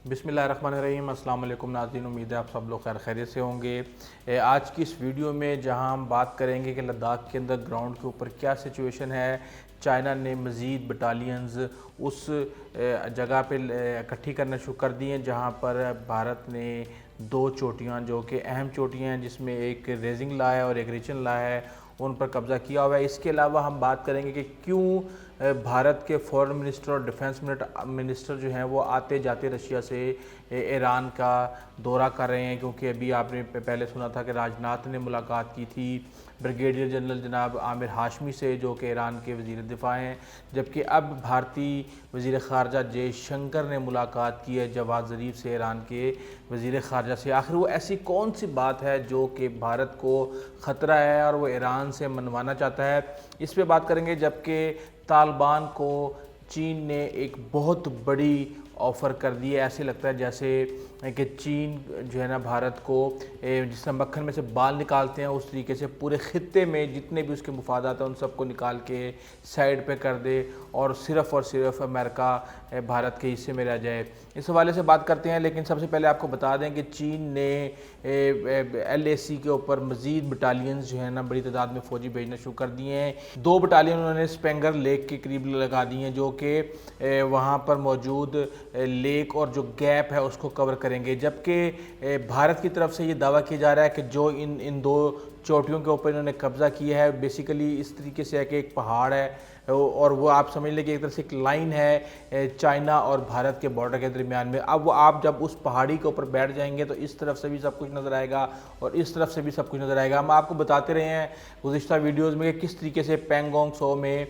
بسم اللہ الرحمن الرحیم۔ السلام علیکم ناظرین، امید ہے آپ سب لوگ خیریت سے ہوں گے۔ آج کی اس ویڈیو میں جہاں ہم بات کریں گے کہ لداخ کے اندر گراؤنڈ کے اوپر کیا سچویشن ہے، چائنا نے مزید بٹالینز اس جگہ پہ اکٹھی کرنا شروع کر دی ہیں جہاں پر بھارت نے دو چوٹیاں جو کہ اہم چوٹیاں ہیں، جس میں ایک ریزنگ لا ہے اور ایک ریچن لا ہے، ان پر قبضہ کیا ہوا ہے۔ اس کے علاوہ ہم بات کریں گے کہ کیوں بھارت کے فورن منسٹر اور ڈیفنس منسٹر جو ہیں وہ آتے جاتے رشیا سے ایران کا دورہ کر رہے ہیں، کیونکہ ابھی آپ نے پہلے سنا تھا کہ راج ناتھ نے ملاقات کی تھی بریگیڈیئر جنرل جناب عامر ہاشمی سے، جو کہ ایران کے وزیر دفاع ہیں، جبکہ اب بھارتی وزیر خارجہ جے شنکر نے ملاقات کی ہے جواد ظریف سے، ایران کے وزیر خارجہ سے۔ آخر وہ ایسی کون سی بات ہے جو کہ بھارت کو خطرہ ہے اور وہ ایران سے منوانا چاہتا ہے، اس پہ بات کریں گے۔ جبکہ طالبان کو چین نے ایک بہت بڑی آفر کر دی ہے، ایسے لگتا ہے جیسے کہ چین جو ہے نا بھارت کو جس طرح مکھن میں سے بال نکالتے ہیں اس طریقے سے پورے خطے میں جتنے بھی اس کے مفادات ہیں ان سب کو نکال کے سائیڈ پہ کر دے اور صرف امریکہ بھارت کے حصے میں رہ جائے۔ اس حوالے سے بات کرتے ہیں، لیکن سب سے پہلے آپ کو بتا دیں کہ چین نے ایل اے سی کے اوپر مزید بٹالینز جو ہیں نا بڑی تعداد میں فوجی بھیجنا شروع کر دیے ہیں۔ 2 بٹالین انہوں نے سپینگر لیک کے قریب لگا دی ہیں، جو کہ وہاں پر موجود لیک اور جو گیپ ہے اس کو کور کریں گے۔ جبکہ بھارت کی طرف سے یہ دعویٰ کیا جا رہا ہے کہ جو ان 2 چوٹیوں کے اوپر انہوں نے قبضہ کیا ہے، بیسیکلی اس طریقے سے ہے کہ ایک پہاڑ ہے اور وہ آپ سمجھ لیں کہ ایک طرح سے ایک لائن ہے چائنا اور بھارت کے بارڈر کے درمیان میں۔ اب وہ آپ جب اس پہاڑی کے اوپر بیٹھ جائیں گے تو اس طرف سے بھی سب کچھ نظر آئے گا اور اس طرف سے بھی سب کچھ نظر آئے گا۔ ہم آپ کو بتاتے رہے ہیں گزشتہ ویڈیوز میں کہ کس طریقے سے پینگونگ سو میں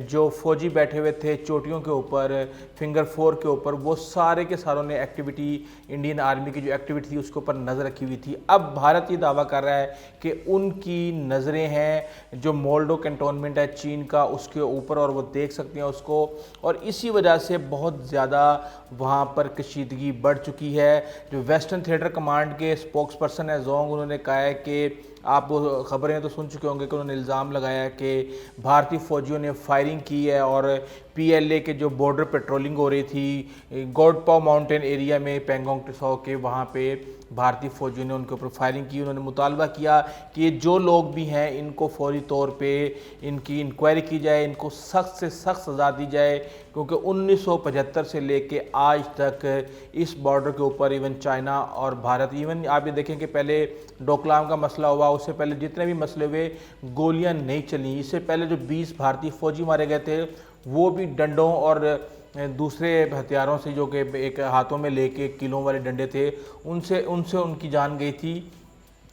جو فوجی بیٹھے ہوئے تھے چوٹیوں کے اوپر، فنگر 4 کے اوپر، وہ سارے کے ساروں نے ایکٹیویٹی، انڈین آرمی کی جو ایکٹیویٹی تھی اس کے اوپر نظر رکھی ہوئی تھی۔ اب بھارت یہ دعویٰ کر رہا ہے کہ ان کی نظریں ہیں جو مولڈو کنٹونمنٹ ہے چین کا اس کے اوپر، اور وہ دیکھ سکتے ہیں اس کو، اور اسی وجہ سے بہت زیادہ وہاں پر کشیدگی بڑھ چکی ہے۔ جو ویسٹرن تھیٹر کمانڈ کے سپوکس پرسن ہے زونگ، انہوں نے کہا ہے کہ آپ وہ خبریں تو سن چکے ہوں گے کہ انہوں نے الزام لگایا ہے کہ بھارتی فوجیوں نے فائرنگ کی ہے اور پی ایل اے کے جو بارڈر پیٹرولنگ ہو رہی تھی گوڈپاؤ ماؤنٹین ایریا میں پینگونگ ٹساؤ کے، وہاں پہ بھارتی فوجیوں نے ان کے اوپر فائرنگ کی۔ انہوں نے مطالبہ کیا کہ یہ جو لوگ بھی ہیں ان کو فوری طور پہ ان کی انکوائری کی جائے، ان کو سخت سے سخت سزا دی جائے، کیونکہ 1975 سے لے کے آج تک اس بارڈر کے اوپر ایون چائنا اور بھارت، ایون آپ یہ دیکھیں کہ پہلے ڈوکلام کا مسئلہ ہوا، اس سے پہلے جتنے بھی مسئلے ہوئے گولیاں نہیں چلیں۔ اس سے پہلے جو 20 بھارتی فوجی مارے گئے تھے وہ بھی ڈنڈوں اور دوسرے ہتھیاروں سے، جو کہ ایک ہاتھوں میں لے کے کیلوں والے ڈنڈے تھے، ان سے ان کی جان گئی تھی۔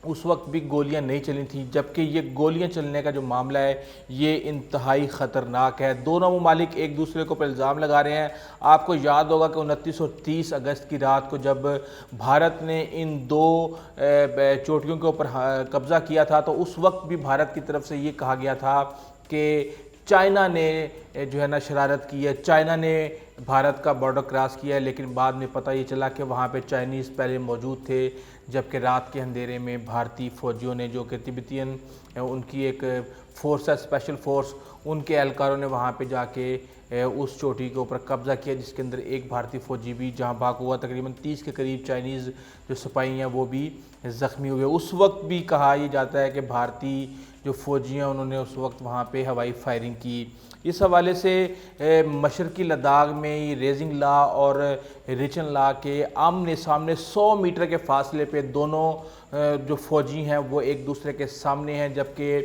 اس وقت بھی گولیاں نہیں چلی تھیں، جبکہ یہ گولیاں چلنے کا جو معاملہ ہے یہ انتہائی خطرناک ہے۔ دونوں ممالک ایک دوسرے کو پر الزام لگا رہے ہیں۔ آپ کو یاد ہوگا کہ 29 اور 30 اگست کی رات کو جب بھارت نے ان 2 چوٹیوں کے اوپر قبضہ کیا تھا تو اس وقت بھی بھارت کی طرف سے یہ کہا گیا تھا کہ چائنا نے جو ہے نا شرارت کی ہے، چائنا نے بھارت کا بارڈر کراس کیا ہے، لیکن بعد میں پتہ یہ چلا کہ وہاں پہ چائنیز پہلے موجود تھے، جبکہ رات کے اندھیرے میں بھارتی فوجیوں نے، جو کہ تبتین ان کی ایک فورس ہے اسپیشل فورس، ان کے اہلکاروں نے وہاں پہ جا کے اس چوٹی کے اوپر قبضہ کیا، جس کے اندر ایک بھارتی فوجی بھی جہاں بھاگ ہوا۔ تقریباً 30 کے قریب چائنیز جو سپاہی ہیں وہ بھی زخمی ہوئے۔ اس وقت بھی کہا یہ جاتا ہے کہ بھارتی جو فوجی ہیں انہوں نے اس وقت وہاں پہ ہوائی فائرنگ کی۔ اس حوالے سے مشرقی لداخ میں ریزنگ لا اور ریچن لا کے آمنے سامنے 100 میٹر کے فاصلے پہ دونوں جو فوجی ہیں وہ ایک دوسرے کے سامنے ہیں، جبکہ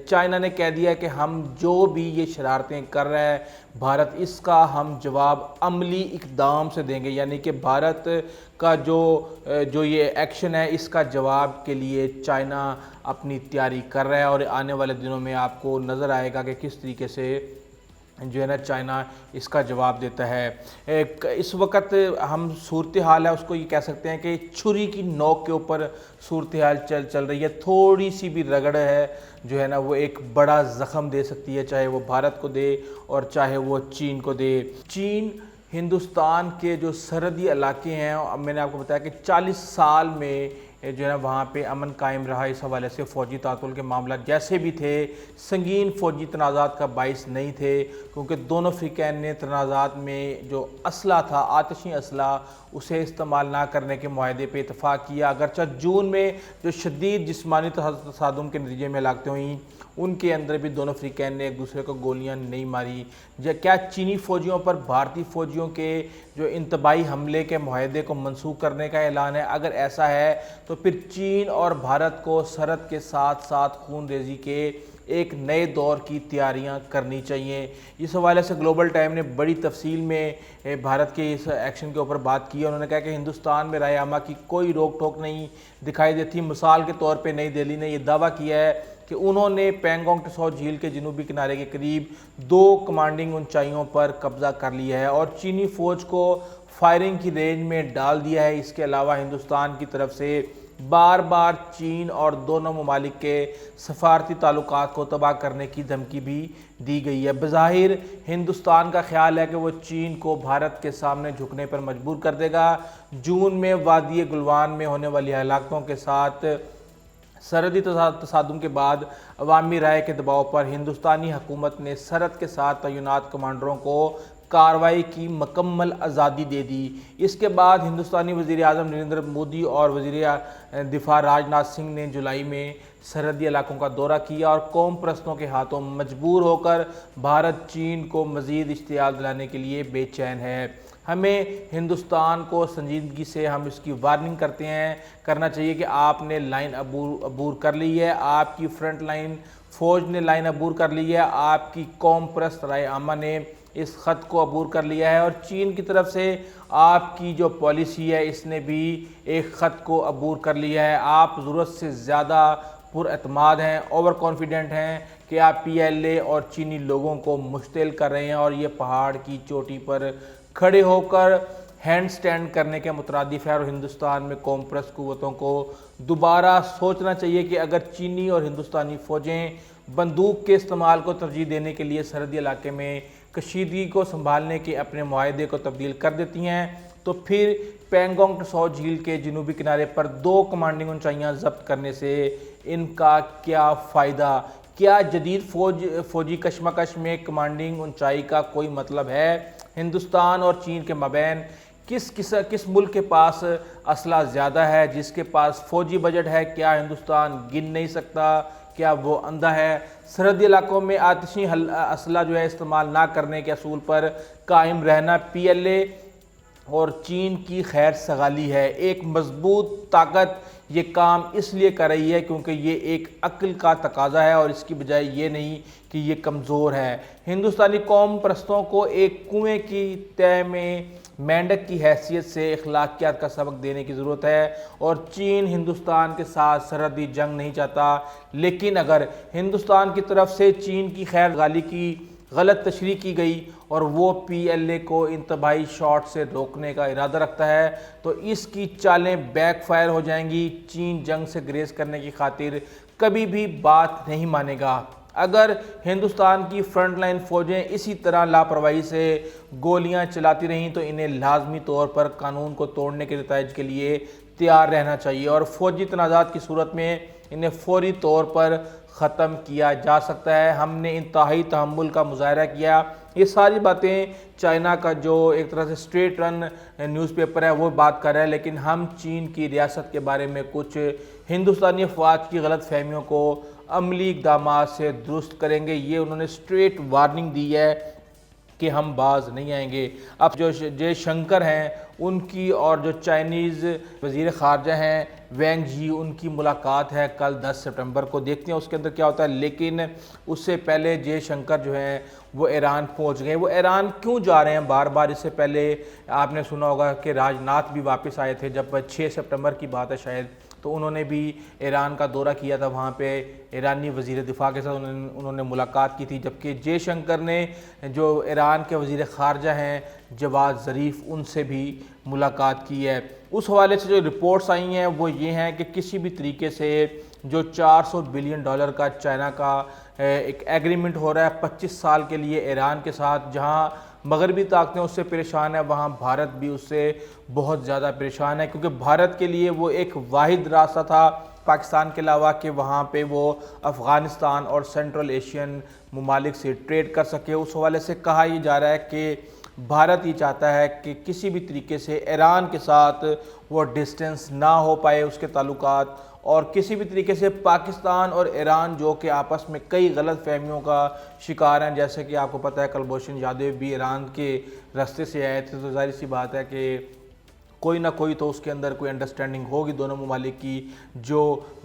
چائنا نے کہہ دیا کہ ہم جو بھی یہ شرارتیں کر رہا ہے بھارت، اس کا ہم جواب عملی اقدام سے دیں گے، یعنی کہ بھارت کا جو یہ ایکشن ہے اس کا جواب کے لیے چائنا اپنی تیاری کر رہا ہے، اور آنے والے دنوں میں آپ کو نظر آئے گا کہ کس طریقے سے جو ہے نا چائنا اس کا جواب دیتا ہے۔ اس وقت ہم صورتحال ہے اس کو یہ کہہ سکتے ہیں کہ چھری کی نوک کے اوپر صورتحال چل رہی ہے۔ تھوڑی سی بھی رگڑ ہے جو ہے نا وہ ایک بڑا زخم دے سکتی ہے، چاہے وہ بھارت کو دے اور چاہے وہ چین کو دے۔ چین ہندوستان کے جو سرحدی علاقے ہیں، میں نے آپ کو بتایا کہ 40 سال میں جو ہے نا وہاں پہ امن قائم رہا۔ اس حوالے سے فوجی تعطل کے معاملات جیسے بھی تھے سنگین فوجی تنازعات کا باعث نہیں تھے، کیونکہ دونوں فریقین نے تنازعات میں جو اسلحہ تھا، آتشی اسلحہ، اسے استعمال نہ کرنے کے معاہدے پہ اتفاق کیا۔ اگرچہ جون میں جو شدید جسمانی تصادم کے نتیجے میں ہلاکتیں ہوئیں، ان کے اندر بھی دونوں فریقین نے ایک دوسرے کو گولیاں نہیں ماری۔ کیا چینی فوجیوں پر بھارتی فوجیوں کے جو انتباہی حملے کے معاہدے کو منسوخ کرنے کا اعلان ہے؟ اگر ایسا ہے تو پھر چین اور بھارت کو سرحد کے ساتھ ساتھ خون ریزی کے ایک نئے دور کی تیاریاں کرنی چاہیے۔ اس حوالے سے گلوبل ٹائم نے بڑی تفصیل میں بھارت کے اس ایکشن کے اوپر بات کی ہے۔ انہوں نے کہا کہ ہندوستان میں رائے عامہ کی کوئی روک ٹوک نہیں دکھائی دیتی۔ مثال کے طور پہ نئی دہلی نے یہ دعویٰ کیا ہے کہ انہوں نے پینگونگ ٹسو جھیل کے جنوبی کنارے کے قریب 2 کمانڈنگ اونچائیوں پر قبضہ کر لیا ہے اور چینی فوج کو فائرنگ کی رینج میں ڈال دیا ہے۔ اس کے علاوہ ہندوستان کی طرف سے بار بار چین اور دونوں ممالک کے سفارتی تعلقات کو تباہ کرنے کی دھمکی بھی دی گئی ہے۔ بظاہر ہندوستان کا خیال ہے کہ وہ چین کو بھارت کے سامنے جھکنے پر مجبور کر دے گا۔ جون میں وادی گلوان میں ہونے والی ہلاکتوں کے ساتھ سرحدی تصادم کے بعد عوامی رائے کے دباؤ پر ہندوستانی حکومت نے سرحد کے ساتھ تعینات کمانڈروں کو کارروائی کی مکمل آزادی دے دی۔ اس کے بعد ہندوستانی وزیر اعظم نریندر مودی اور وزیر دفاع راجناتھ سنگھ نے جولائی میں سرحدی علاقوں کا دورہ کیا اور قوم پرستوں کے ہاتھوں مجبور ہو کر بھارت چین کو مزید اشتعال دلانے کے لیے بے چین ہے۔ ہمیں ہندوستان کو سنجیدگی سے ہم اس کی وارننگ کرنا چاہیے کہ آپ نے لائن عبور کر لی ہے، آپ کی فرنٹ لائن فوج نے لائن عبور کر لی ہے، آپ کی قوم پرست رائے عامہ نے اس خط کو عبور کر لیا ہے اور چین کی طرف سے آپ کی جو پالیسی ہے اس نے بھی ایک خط کو عبور کر لیا ہے۔ آپ ضرورت سے زیادہ پر اعتماد ہیں، اوور کانفیڈنٹ ہیں کہ آپ پی ایل اے اور چینی لوگوں کو مشتعل کر رہے ہیں اور یہ پہاڑ کی چوٹی پر کھڑے ہو کر ہینڈ سٹینڈ کرنے کے مترادف ہے۔ اور ہندوستان میں قوم پرست قوتوں کو دوبارہ سوچنا چاہیے کہ اگر چینی اور ہندوستانی فوجیں بندوق کے استعمال کو ترجیح دینے کے لیے سرحدی علاقے میں کشیدگی کو سنبھالنے کے اپنے معاہدے کو تبدیل کر دیتی ہیں تو پھر پینگونگ ٹسو جھیل کے جنوبی کنارے پر 2 کمانڈنگ اونچائیاں ضبط کرنے سے ان کا کیا فائدہ؟ کیا جدید فوجی کشمکش میں کمانڈنگ اونچائی کا کوئی مطلب ہے؟ ہندوستان اور چین کے مابین کس ملک کے پاس اسلحہ زیادہ ہے؟ جس کے پاس فوجی بجٹ ہے کیا ہندوستان گن نہیں سکتا؟ کیا وہ اندھا ہے؟ سرحدی علاقوں میں آتشی اسلحہ جو ہے استعمال نہ کرنے کے اصول پر قائم رہنا پی ایل اے اور چین کی خیر سگالی ہے۔ ایک مضبوط طاقت یہ کام اس لیے کر رہی ہے کیونکہ یہ ایک عقل کا تقاضا ہے اور اس کی بجائے یہ نہیں کہ یہ کمزور ہے۔ ہندوستانی قوم پرستوں کو ایک کنویں کی تہہ میں مینڈک کی حیثیت سے اخلاقیات کا سبق دینے کی ضرورت ہے اور چین ہندوستان کے ساتھ سرحدی جنگ نہیں چاہتا، لیکن اگر ہندوستان کی طرف سے چین کی خیر سگالی کی غلط تشریح کی گئی اور وہ پی ایل اے کو انتباہی شاٹ سے روکنے کا ارادہ رکھتا ہے تو اس کی چالیں بیک فائر ہو جائیں گی۔ چین جنگ سے گریز کرنے کی خاطر کبھی بھی بات نہیں مانے گا۔ اگر ہندوستان کی فرنٹ لائن فوجیں اسی طرح لاپرواہی سے گولیاں چلاتی رہیں تو انہیں لازمی طور پر قانون کو توڑنے کے نتائج کے لیے تیار رہنا چاہیے اور فوجی تنازعات کی صورت میں انہیں فوری طور پر ختم کیا جا سکتا ہے۔ ہم نے انتہائی تحمل کا مظاہرہ کیا۔ یہ ساری باتیں چائنا کا جو ایک طرح سے سٹریٹ رن نیوز پیپر ہے وہ بات کر رہا ہے، لیکن ہم چین کی ریاست کے بارے میں کچھ ہندوستانی افواج کی غلط فہمیوں کو عملی اقدامات سے درست کریں گے۔ یہ انہوں نے سٹریٹ وارننگ دی ہے کہ ہم باز نہیں آئیں گے۔ اب جو جے شنکر ہیں ان کی اور جو چائنیز وزیر خارجہ ہیں وینگ جی، ان کی ملاقات ہے کل 10 سپٹمبر کو، دیکھتے ہیں اس کے اندر کیا ہوتا ہے۔ لیکن اس سے پہلے جے شنکر جو ہیں وہ ایران پہنچ گئے۔ وہ ایران کیوں جا رہے ہیں بار بار؟ اس سے پہلے آپ نے سنا ہوگا کہ راجناتھ بھی واپس آئے تھے، جب 6 سپٹمبر کی بات ہے شاید، تو انہوں نے بھی ایران کا دورہ کیا تھا، وہاں پہ ایرانی وزیر دفاع کے ساتھ انہوں نے ملاقات کی تھی، جبکہ جے شنکر نے جو ایران کے وزیر خارجہ ہیں جواد ظریف ان سے بھی ملاقات کی ہے۔ اس حوالے سے جو رپورٹس آئی ہیں وہ یہ ہیں کہ کسی بھی طریقے سے جو $400 بلین کا چائنا کا ایک ایگریمنٹ ہو رہا ہے 25 سال کے لیے ایران کے ساتھ، جہاں مغربی طاقتیں اس سے پریشان ہیں، وہاں بھارت بھی اس سے بہت زیادہ پریشان ہے، کیونکہ بھارت کے لیے وہ ایک واحد راستہ تھا پاکستان کے علاوہ کہ وہاں پہ وہ افغانستان اور سینٹرل ایشین ممالک سے ٹریڈ کر سکے۔ اس حوالے سے کہا یہ جا رہا ہے کہ بھارت یہ چاہتا ہے کہ کسی بھی طریقے سے ایران کے ساتھ وہ ڈسٹنس نہ ہو پائے اس کے تعلقات، اور کسی بھی طریقے سے پاکستان اور ایران جو کہ آپس میں کئی غلط فہمیوں کا شکار ہیں، جیسے کہ آپ کو پتہ ہے کلبھوشن یادیو بھی ایران کے راستے سے آئے تھے، تو ظاہر سی بات ہے کہ کوئی نہ کوئی تو اس کے اندر کوئی انڈرسٹینڈنگ ہوگی دونوں ممالک کی، جو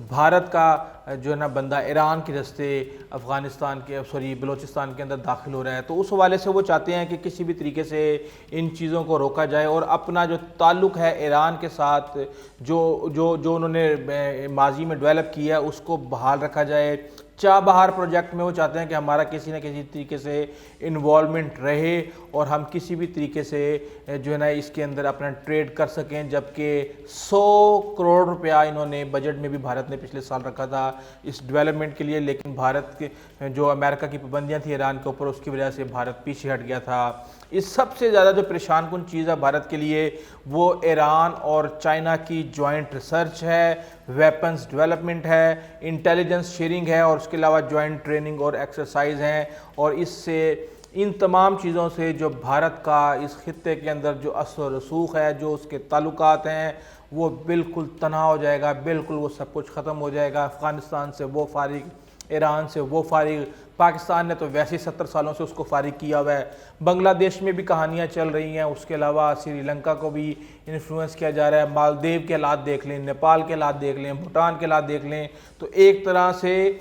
بھارت کا جو ہے نا بندہ ایران کے راستے افغانستان کے بلوچستان کے اندر داخل ہو رہا ہے، تو اس حوالے سے وہ چاہتے ہیں کہ کسی بھی طریقے سے ان چیزوں کو روکا جائے اور اپنا جو تعلق ہے ایران کے ساتھ جو انہوں نے ماضی میں ڈیولپ کیا ہے اس کو بحال رکھا جائے۔ چابہار پروجیکٹ میں وہ چاہتے ہیں کہ ہمارا کسی نہ کسی طریقے سے انوالومنٹ رہے اور ہم کسی بھی طریقے سے جو ہے نا اس کے اندر اپنا ٹریڈ کر سکیں، جبکہ 100 کروڑ روپیہ انہوں نے بجٹ میں بھی بھارت نے پچھلے سال رکھا تھا اس ڈیولپمنٹ کے لیے، لیکن بھارت کے جو امریکہ کی پابندیاں تھیں ایران کے اوپر، اس کی وجہ سے بھارت پیچھے ہٹ گیا تھا۔ اس سب سے زیادہ جو پریشان کن چیز ہے بھارت کے لیے وہ ایران اور چائنا کی جوائنٹ ریسرچ ہے، ویپنز ڈیولپمنٹ ہے، انٹیلیجنس شیئرنگ ہے، اور اس کے علاوہ جوائنٹ ٹریننگ اور ایکسرسائز ہیں، اور اس سے ان تمام چیزوں سے جو بھارت کا اس خطے کے اندر جو اثر و رسوخ ہے، جو اس کے تعلقات ہیں، وہ بالکل تنہا ہو جائے گا، بالکل وہ سب کچھ ختم ہو جائے گا۔ افغانستان سے وہ فارغ، ایران سے وہ فارغ، پاکستان نے تو ویسے 70 سالوں سے اس کو فارغ کیا ہوا ہے، بنگلہ دیش میں بھی کہانیاں چل رہی ہیں، اس کے علاوہ سری لنکا کو بھی انفلوئنس کیا جا رہا ہے، مالدیو کے حالات دیکھ لیں، نیپال کے حالات دیکھ لیں، بھوٹان کے حالات دیکھ لیں، تو ایک طرح سے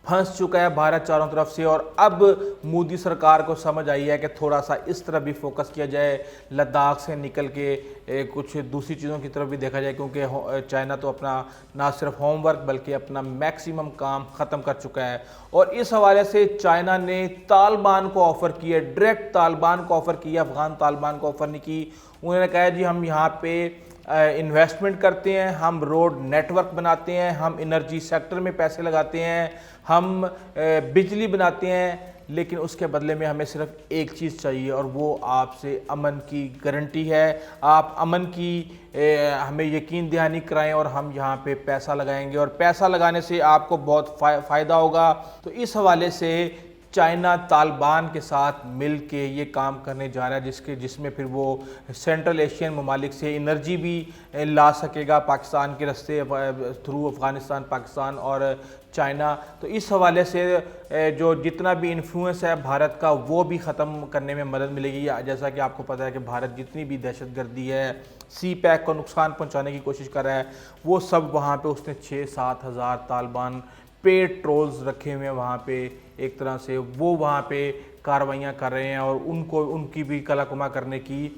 پھنس چکا ہے بھارت چاروں طرف سے۔ اور اب مودی سرکار کو سمجھ آئی ہے کہ تھوڑا سا اس طرح بھی فوکس کیا جائے، لداخ سے نکل کے کچھ دوسری چیزوں کی طرف بھی دیکھا جائے، کیونکہ چائنا تو اپنا نہ صرف ہوم ورک بلکہ اپنا میکسیمم کام ختم کر چکا ہے۔ اور اس حوالے سے چائنا نے طالبان کو آفر کیا، ڈائریکٹ طالبان کو آفر کیا، افغان طالبان کو آفر نہیں کی۔ انہوں نے کہا جی ہم یہاں پہ انویسٹمنٹ کرتے ہیں، ہم روڈ نیٹ ورک بناتے ہیں، ہم انرجی سیکٹر میں پیسے لگاتے ہیں، ہم بجلی بناتے ہیں، لیکن اس کے بدلے میں ہمیں صرف ایک چیز چاہیے اور وہ آپ سے امن کی گارنٹی ہے، آپ امن کی ہمیں یقین دہانی کرائیں اور ہم یہاں پہ پیسہ لگائیں گے، اور پیسہ لگانے سے آپ کو بہت فائدہ ہوگا۔ تو اس حوالے سے چائنا طالبان کے ساتھ مل کے یہ کام کرنے جا رہا ہے، جس میں پھر وہ سینٹرل ایشین ممالک سے انرجی بھی لا سکے گا پاکستان کے راستے تھرو افغانستان، پاکستان اور چائنا۔ تو اس حوالے سے جو جتنا بھی انفلوئنس ہے بھارت کا وہ بھی ختم کرنے میں مدد ملے گی، جیسا کہ آپ کو پتہ ہے کہ بھارت جتنی بھی دہشت گردی ہے، سی پیک کو نقصان پہنچانے کی کوشش کر رہا ہے، وہ سب وہاں پہ اس نے 6-7 ہزار طالبان پیڈ ٹرولز رکھے ہوئے ہیں وہاں پہ، ایک طرح سے وہ وہاں پہ کارروائیاں کر رہے ہیں، اور ان کی بھی کلا کما کرنے کی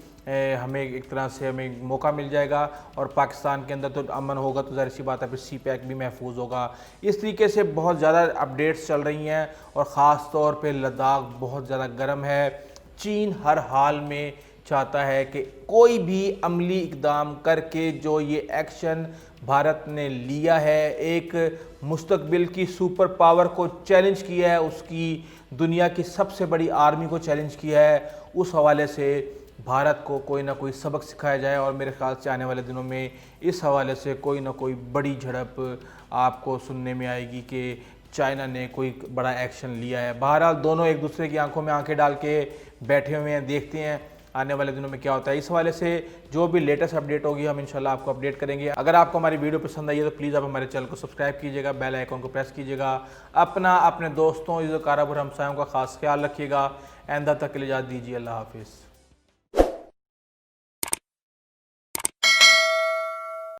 ہمیں ایک طرح سے ہمیں موقع مل جائے گا، اور پاکستان کے اندر تو امن ہوگا تو ظاہر سی بات ہے پھر سی پیک بھی محفوظ ہوگا۔ اس طریقے سے بہت زیادہ اپڈیٹس چل رہی ہیں، اور خاص طور پہ لداخ بہت زیادہ گرم ہے۔ چین ہر حال میں چاہتا ہے کہ کوئی بھی عملی اقدام کر کے جو یہ ایکشن بھارت نے لیا ہے، ایک مستقبل کی سپر پاور کو چیلنج کیا ہے، اس کی دنیا کی سب سے بڑی آرمی کو چیلنج کیا ہے، اس حوالے سے بھارت کو کوئی نہ کوئی سبق سکھایا جائے، اور میرے خیال سے آنے والے دنوں میں اس حوالے سے کوئی نہ کوئی بڑی جھڑپ آپ کو سننے میں آئے گی کہ چائنا نے کوئی بڑا ایکشن لیا ہے۔ بہرحال دونوں ایک دوسرے کی آنکھوں میں آنکھیں ڈال کے بیٹھے ہوئے ہیں، دیکھتے ہیں آنے والے دنوں میں کیا ہوتا ہے۔ اس حوالے سے جو بھی لیٹسٹ اپڈیٹ ہوگی ہم انشاءاللہ آپ کو اپڈیٹ کریں گے۔ اگر آپ کو ہماری ویڈیو پسند آئی ہے تو پلیز آپ ہمارے چینل کو سبسکرائب کیجیے گا، بیل آئیکن کو پریس کیجیے گا، اپنے دوستوں، عزیز و اقارب اور ہمسایوں کا خاص خیال رکھیے گا۔ آئندہ تک کے لیے اجازت دیجیے، اللہ حافظ۔